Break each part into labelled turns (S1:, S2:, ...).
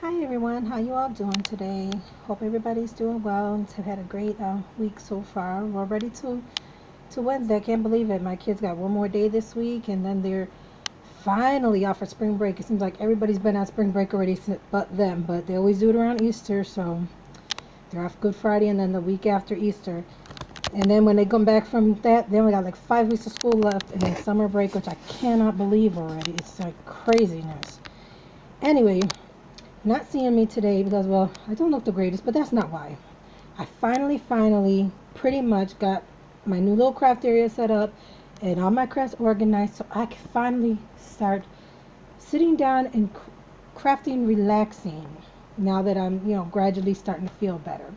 S1: Hi everyone, how you all doing today? Hope everybody's doing well and have had a great week so far. We're ready to Wednesday. I can't believe it. My kids got one more day this week and then they're finally off for spring break. It seems like everybody's been on spring break already but them, but they always do it around Easter, so they're off Good Friday and then the week after Easter. And then when they come back from that, they only got like 5 weeks of school left and then summer break, which I cannot believe already. It's like craziness. Anyway, not seeing me today because, well, I don't look the greatest, but that's not why. I finally, pretty much got my new little craft area set up and all my crafts organized so I can finally start sitting down and crafting, relaxing now that I'm, gradually starting to feel better.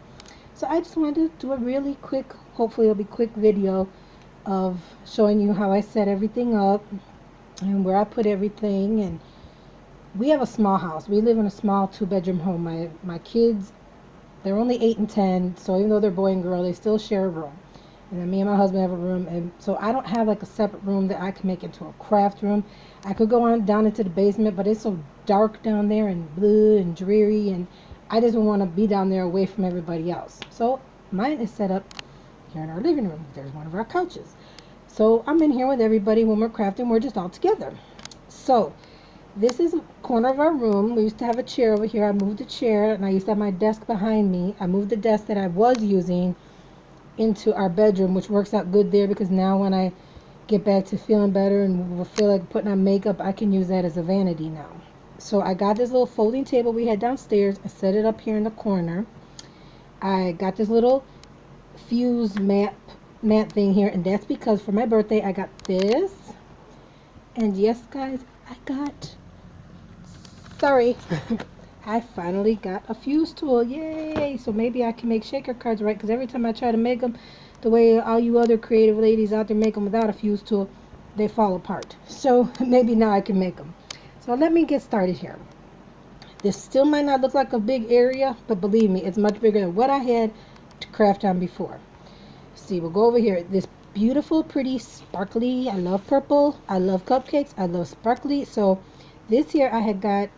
S1: So I just wanted to do a really quick, hopefully it'll be quick video of showing you how I set everything up and where I put everything. And we have a small house. We live in a small 2-bedroom home. My kids, they're only 8 and 10, so even though they're boy and girl, they still share a room. And then me and my husband have a room, and so I don't have like a separate room that I can make into a craft room. I could go on down into the basement, but it's so dark down there and blue and dreary, and I just don't want to be down there away from everybody else. So mine is set up here in our living room. There's one of our couches. So I'm in here with everybody when we're crafting. We're just all together. So this is a corner of our room. We used to have a chair over here. I moved the chair and I used to have my desk behind me. I moved the desk that I was using into our bedroom, which works out good there because now when I get back to feeling better and will feel like putting on makeup, I can use that as a vanity now. So I got this little folding table we had downstairs and set it up here in the corner. I got this little fuse mat thing here, and that's because for my birthday I got this. And yes, guys, I got sorry. I finally got a fuse tool. Yay! So maybe I can make shaker cards right, because every time I try to make them the way all you other creative ladies out there make them without a fuse tool, they fall apart. So maybe now I can make them. So let me get started here. This still might not look like a big area, but believe me, it's much bigger than what I had to craft on before. See, we'll go over here. This beautiful, pretty, sparkly, I love purple, I love cupcakes, I love sparkly. So this here I had got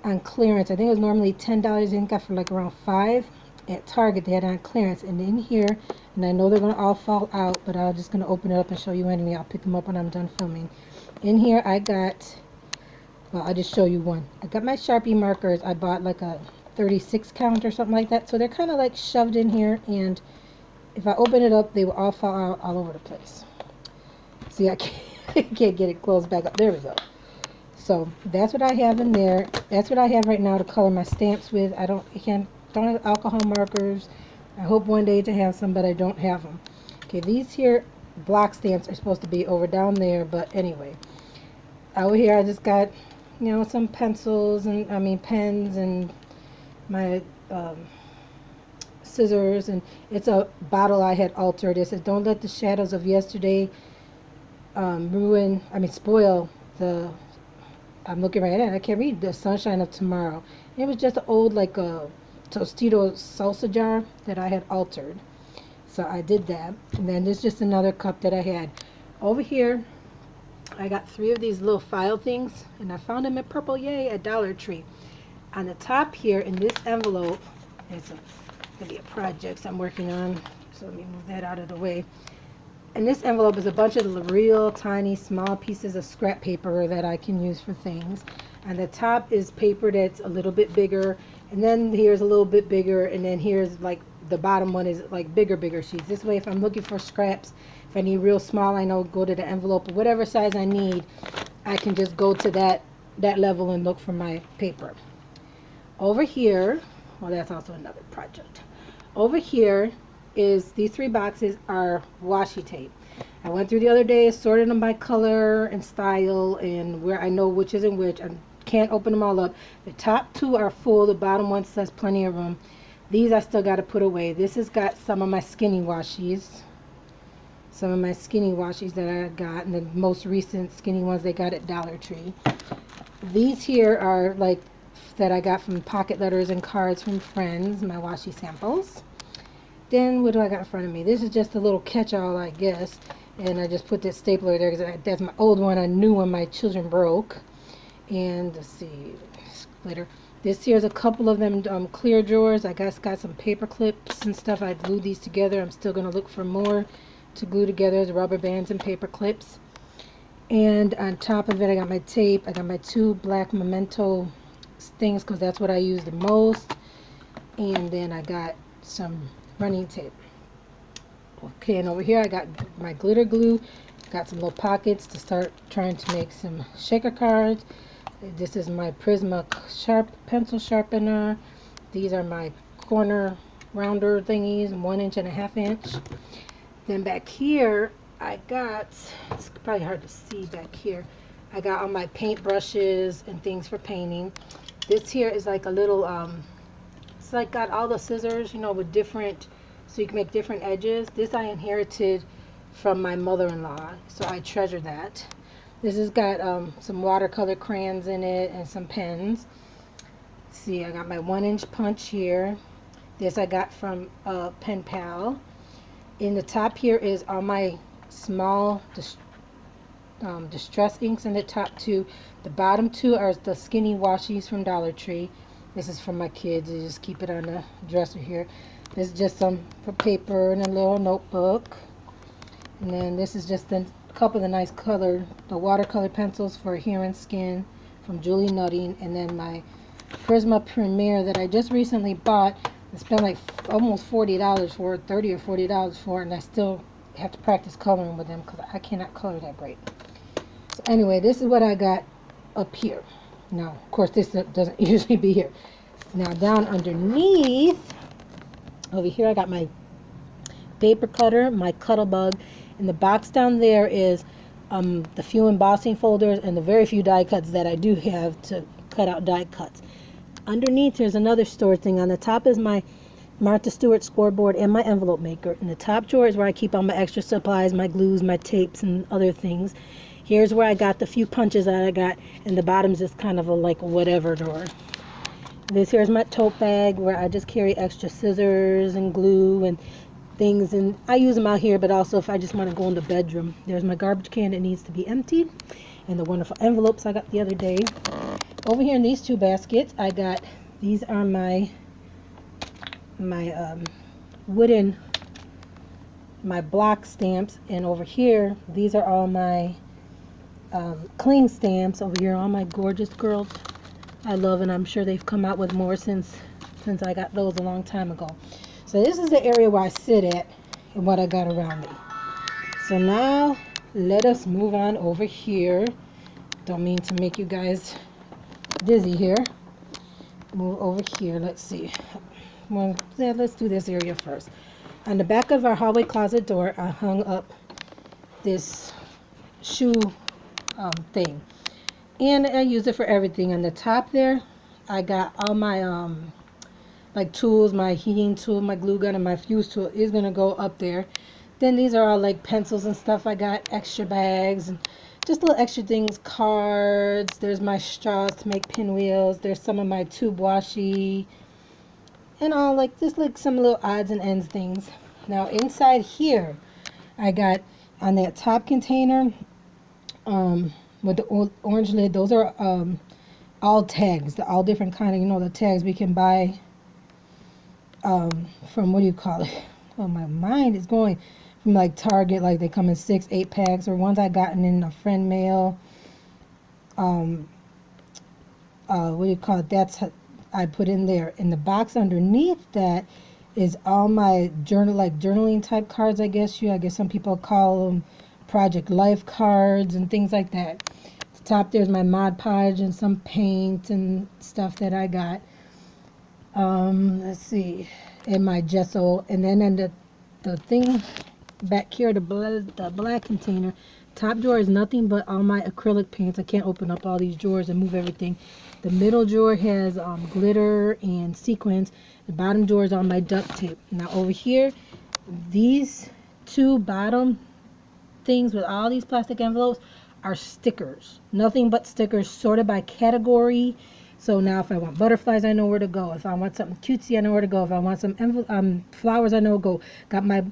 S1: on clearance. I think it was normally $10. I think I got for like around 5 at Target. They had it on clearance. And in here, and I know they're going to all fall out, but I'm just going to open it up and show you anyway. I'll pick them up when I'm done filming. In here I got, well, I'll just show you one. I got my Sharpie markers. I bought like a 36 count or something like that. So they're kind of like shoved in here, and if I open it up, they will all fall out all over the place. See, I can't get it closed back up. There we go. So that's what I have in there. That's what I have right now to color my stamps with. I don't have alcohol markers. I hope one day to have some, but I don't have them. Okay, these here block stamps are supposed to be over down there, but anyway. Over here I just got, some pencils and pens and my scissors, and it's a bottle I had altered. It says, "Don't let the shadows of yesterday spoil the." I'm looking right at it. I can't read the sunshine of tomorrow. It was just an old like a Tostito salsa jar that I had altered. So I did that. And then there's just another cup that I had. Over here, I got 3 of these little file things, and I found them at Purple Yay at Dollar Tree. On the top here in this envelope, it's going to be a project I'm working on. So let me move that out of the way. And this envelope is a bunch of the real tiny small pieces of scrap paper that I can use for things. And the top is paper that's a little bit bigger, and then here's a little bit bigger, and then here's like the bottom one is like bigger sheets. This way if I'm looking for scraps, if I need real small, I know go to the envelope or whatever size I need, I can just go to that level and look for my paper. Over here, well, that's also another project. Over here is these 3 boxes are washi tape. I went through the other day, sorted them by color and style and where I know which is in which. I can't open them all up. The top 2 are full. The bottom one says plenty of room. These I still got to put away. This has got some of my skinny washies. Some of my skinny washies that I got, and the most recent skinny ones they got at Dollar Tree. These here are like that I got from pocket letters and cards from friends, my washi samples. Then what do I got in front of me? This is just a little catch-all, I guess. And I just put this stapler there because that's my old one. A new one my children broke. And let's see, glitter. This here's a couple of them clear drawers. I got some paper clips and stuff. I glued these together. I'm still going to look for more to glue together, the rubber bands and paper clips. And on top of it, I got my tape. I got my 2 black Memento things because that's what I use the most. And then I got some running tape. Okay, and over here I got my glitter glue. Got some little pockets to start trying to make some shaker cards. This is my Prisma pencil sharpener. These are my corner rounder thingies, 1.5 inch. Then back here I got, it's probably hard to see back here, I got all my paint brushes and things for painting. This here is like a little it's like got all the scissors, you know, with different, so you can make different edges. This I inherited from my mother-in-law, so I treasure that. This has got some watercolor crayons in it and some pens. See, I got my 1-inch punch here. This I got from Pen Pal. In the top here is all my small distress inks in the top 2. The bottom 2 are the skinny washies from Dollar Tree. This is for my kids. You just keep it on the dresser here. This is just some for paper and a little notebook. And then this is just a couple of the nice color, the watercolor pencils for Hair and Skin from Julie Nutting. And then my Prisma Premier that I just recently bought. I spent like almost $40 for it, $30 or $40 for it, and I still have to practice coloring with them because I cannot color that great. So anyway, this is what I got up here. Now, of course, this doesn't usually be here. Now, down underneath, over here, I got my paper cutter, my Cuttlebug. In the box down there is the few embossing folders and the very few die cuts that I do have to cut out die cuts. Underneath, there's another storage thing. On the top is my Martha Stewart scoreboard and my envelope maker. In the top drawer is where I keep all my extra supplies, my glues, my tapes, and other things. Here's where I got the few punches that I got, and the bottom's just kind of a like whatever drawer. This here's my tote bag where I just carry extra scissors and glue and things, and I use them out here, but also if I just want to go in the bedroom. There's my garbage can that needs to be emptied, and the wonderful envelopes I got the other day. Over here in these 2 baskets, I got, these are my wooden, my block stamps, and over here, these are all my cling stamps. Over here, all my gorgeous girls I love, and I'm sure they've come out with more since I got those a long time ago. So this is the area where I sit at and what I got around me. So now let us move on over here. Don't mean to make you guys dizzy here. Move over here. Let's see. Well, yeah, let's do this area first. On the back of our hallway closet door, I hung up this shoe thing, and I use it for everything. On the top there, I got all my like tools, my heating tool, my glue gun, and my fuse tool is gonna go up there. Then these are all like pencils and stuff. I got extra bags and just little extra things, cards. There's my straws to make pinwheels. There's some of my tube washi and all, like just like some little odds and ends things. Now inside here, I got on that top container with the orange lid. Those are all tags, all different kind of, you know, the tags we can buy from, what do you call it? Oh, my mind is going. From like Target, like they come in 6-8 packs, or ones I gotten in a friend mail. What do you call it? That's I put in there. In the box underneath that is all my journaling type cards. I guess some people call them Project Life cards and things like that. At the top there's my Mod Podge and some paint and stuff that I got. Let's see, and my gesso, and then in the thing back here, the black container, top drawer is nothing but all my acrylic paints. I can't open up all these drawers and move everything. The middle drawer has glitter and sequins. The bottom drawer is all my duct tape. Now over here, these 2 bottom things with all these plastic envelopes are stickers. Nothing but stickers, sorted by category. So now if I want butterflies, I know where to go. If I want something cutesy, I know where to go. If I want some flowers, I know where to go. Got my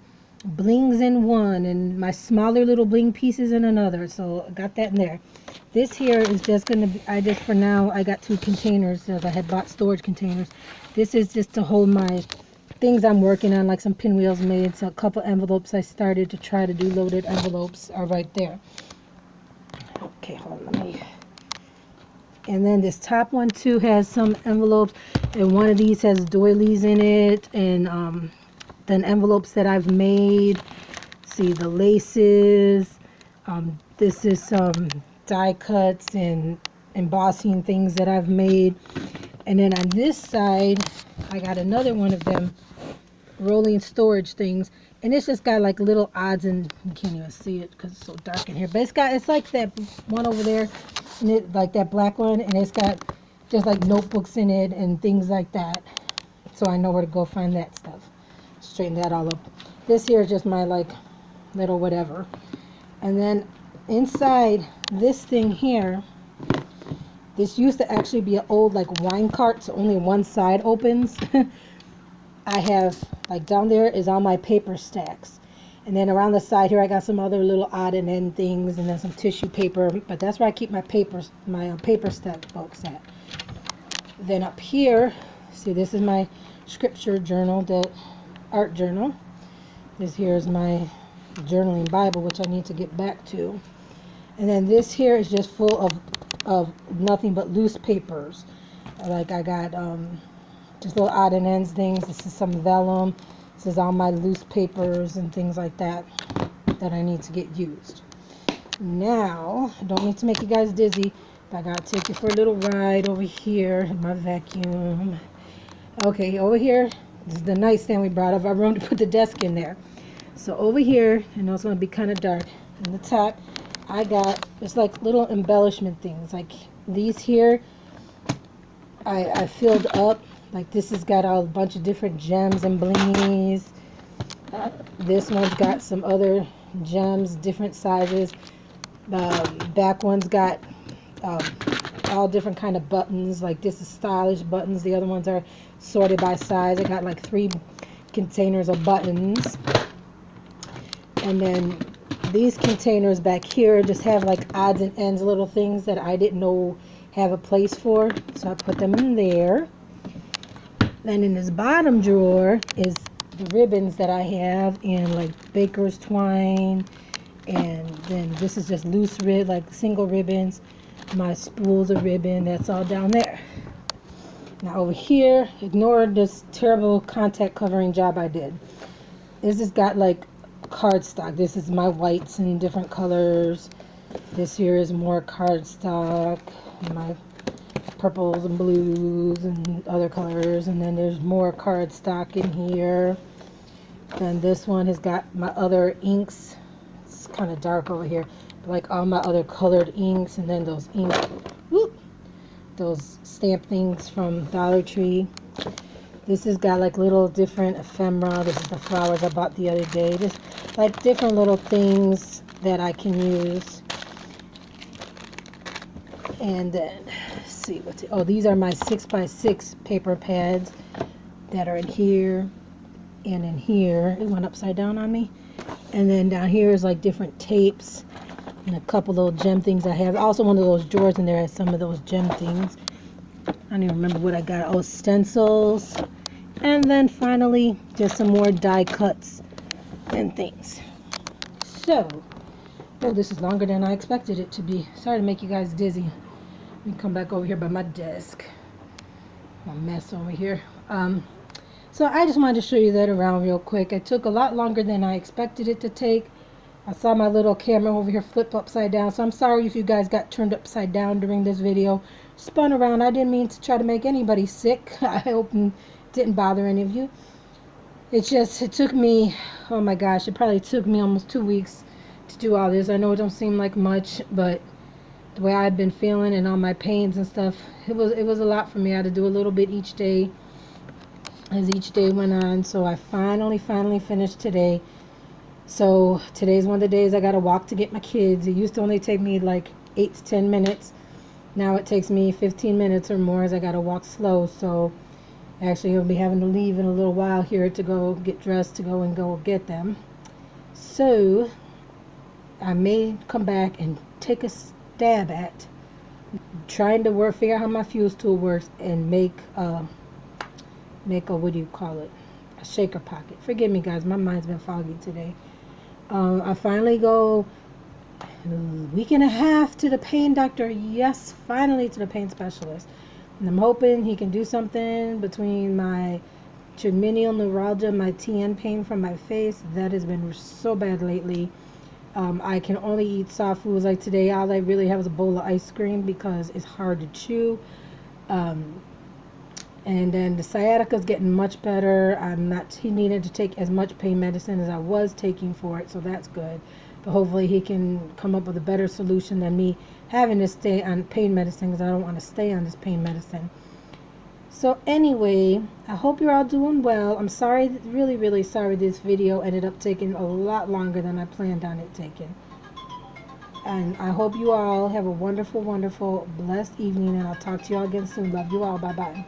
S1: blings in one and my smaller little bling pieces in another. So I got that in there. This here is just going to be, for now, I got 2 containers as I had bought storage containers. This is just to hold my things I'm working on, like some pinwheels made. So a couple envelopes I started to try to do loaded envelopes are right there. Okay, hold on, let me. And then this top one too has some envelopes, and one of these has doilies in it, and then envelopes that I've made. See the laces. This is some die cuts and embossing things that I've made. And then on this side, I got another one of them rolling storage things, and it's just got like little odds, and you can't even see it because it's so dark in here, but it's like that one over there, and it like that black one, and it's got just like notebooks in it and things like that, so I know where to go find that stuff. Straighten that all up. This here is just my like little whatever. And then inside this thing here, this used to actually be an old like wine cart, so only one side opens. I have, like down there is all my paper stacks. And then around the side here I got some other little odd and end things, and then some tissue paper. But that's where I keep my papers, my paper stack books at. Then up here, see, this is my scripture journal, the art journal. This here is my journaling Bible, which I need to get back to. And then this here is just full of nothing but loose papers. Like I got just little odd and ends things. This is some vellum. This is all my loose papers and things like that that I need to get used. Now, I don't need to make you guys dizzy, but I gotta take you for a little ride over here in my vacuum. Okay, over here, this is the nightstand we brought up. I room to put the desk in there. So over here, I know it's gonna be kind of dark, in the top, I got just like little embellishment things. Like these here, I filled up. Like this has got a bunch of different gems and blingies. This one's got some other gems, different sizes. The back one's got all different kind of buttons. Like this is stylish buttons. The other ones are sorted by size. I got like 3 containers of buttons. And then these containers back here just have like odds and ends, little things that I didn't know have a place for. So I put them in there. Then in this bottom drawer is the ribbons that I have in like baker's twine, and then this is just loose like single ribbons. My spools of ribbon, that's all down there. Now over here, ignore this terrible contact covering job I did. This has got like cardstock. This is my whites in different colors. This here is more cardstock. My purples and blues and other colors, and then there's more cardstock in here. And this one has got my other inks. It's kind of dark over here, but like all my other colored inks, and then those ink, those stamp things from Dollar Tree. This has got like little different ephemera. This is the flowers I bought the other day. Just like different little things that I can use. And then see what's it. Oh, these are my 6x6 paper pads that are in here and in here. It went upside down on me. And then down here is like different tapes and a couple little gem things I have. Also, one of those drawers in there has some of those gem things. I don't even remember what I got. Oh, stencils. And then finally, just some more die cuts and things. So, oh, this is longer than I expected it to be. Sorry to make you guys dizzy. Let me come back over here by my desk. My mess over here. So I just wanted to show you that around real quick. It took a lot longer than I expected it to take. I saw my little camera over here flip upside down, so I'm sorry if you guys got turned upside down during this video. Spun around. I didn't mean to try to make anybody sick. I hope it didn't bother any of you. It took me, oh my gosh, it probably took me almost 2 weeks to do all this. I know it don't seem like much, but the way I've been feeling and all my pains and stuff, it was a lot for me. I had to do a little bit each day as each day went on. So I finally finished today. So today's one of the days I got to walk to get my kids. It used to only take me like 8 to 10 minutes. Now it takes me 15 minutes or more as I got to walk slow. So actually I'll be having to leave in a little while here to go get dressed to go get them. So I may come back and take a stab at trying to figure out how my fuse tool works and make a, what do you call it? A shaker pocket. Forgive me, guys. My mind's been foggy today. I finally go a week and a half to the pain doctor. Yes, finally to the pain specialist. And I'm hoping he can do something between my trigeminal neuralgia, my TN pain from my face. That has been so bad lately. I can only eat soft foods. Like today, all I really have is a bowl of ice cream because it's hard to chew. And then the sciatica is getting much better. He needed to take as much pain medicine as I was taking for it, so that's good. But hopefully he can come up with a better solution than me having to stay on pain medicine, because I don't want to stay on this pain medicine. So anyway, I hope you're all doing well. I'm sorry, really, really sorry this video ended up taking a lot longer than I planned on it taking. And I hope you all have a wonderful, wonderful, blessed evening, and I'll talk to you all again soon. Love you all. Bye-bye.